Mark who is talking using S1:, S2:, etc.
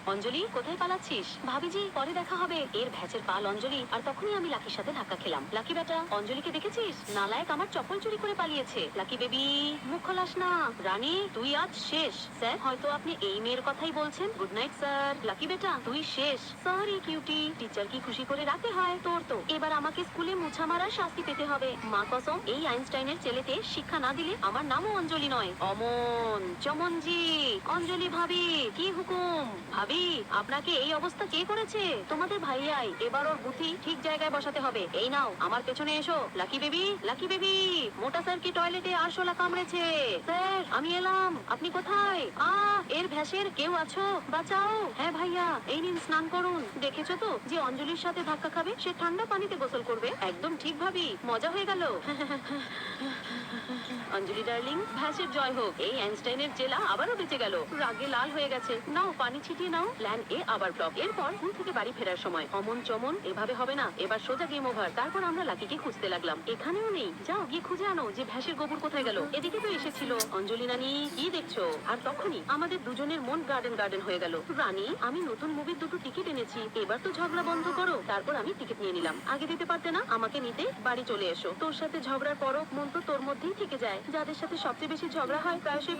S1: অঞ্জলি, কোথায় পালাচ্ছিস? ভাবিজি, পরে দেখা হবে। এর ভ্যাচের পাল অঞ্জলি। আর তখনই আমি লাকির সাথে ধাক্কা খেলাম। লাকি বেটা, অঞ্জলিকে দেখেছিস? নালায়ক আমার চপ্পল চুরি করে পালিয়েছে। লাকি বেবি, মুখ খোলাস না। রানী, তুই আজ শেষ। স্যার, হয়তো আপনি এই মেয়ের কথাই বলছেন। Good night sir. লাকি বেটা, তুই শেষ। Sorry cutie. টিচার কি খুশি করে রাখতে হয়? তোর তো এবার আমাকে স্কুলে মুছা মারার শাস্তি পেতে হবে। মা কসম, এই আইনস্টাইনের ছেলেতে শিক্ষা না দিলে আমার নামও অঞ্জলি নয়। অমন, চমনজি। অঞ্জলি ভাবি, কি হুকুম? ভাবি, আপনাকে এই অবস্থা কে করেছে? তোমাদের ভাইয়াই। এবার ওর বুদ্ধি ঠিক জায়গায় বসাতে হবে। এই নাও, আমার পেছনে এসো। লাকি বেবি, লাকি বেবি, মোটা স্যার কি টয়লেটে আরশোলা কামড়েছে? স্যার, আমি এলাম। আপনি কোথায়? এর ভ্যাসের কেউ আছো? বাঁচাও। হ্যাঁ ভাইয়া, এই নিন স্নান করুন। দেখেছো তো, যে অঞ্জলির সাথে ধাক্কা খাবে সে ঠান্ডা পানিতে গোসল করবে। একদম ঠিক ভাবি, মজা হয়ে গেল। অঞ্জলি ডার্লিং, ভ্যাসের জয় হোক। এই আইনস্টাইনের জেলা আবারও বেঁচে গেল। রাগে লাল হয়ে গেছে। নাও, পানি ছিটিয়ে নাও। প্ল্যান এ আবার ফ্লপ। এরপর স্কুল থেকে বাড়ি ফেরার সময় অমন চমন, এভাবে হবে না। এবার সোজা গেম ওভার। তারপর আমরা লাকিকে খুঁজতে লাগলাম। এখানেও নেই। যাও গিয়ে খুঁজে আনো যে ভ্যাসের গোবর কোথায় গেল। এদিকে তো এসেছিল। অঞ্জলি নানি, কি দেখছো? আর তখনই আমাদের দুজনের মন গার্ডেন গার্ডেন হয়ে গেল। রানী, আমি নতুন মুভির 2টো টিকিট এনেছি। এবার তো ঝগড়া বন্ধ করো। তারপর আমি টিকিট নিয়ে নিলাম। আগে দিতে পারতে না? আমাকে নিতে বাড়ি চলে এসো। তোর সাথে ঝগড়ার পরও মন তো তোর মধ্যেই থেকে যায়। যাদের সাথে সবচেয়ে বেশি ঝগড়া হয় প্রায়শই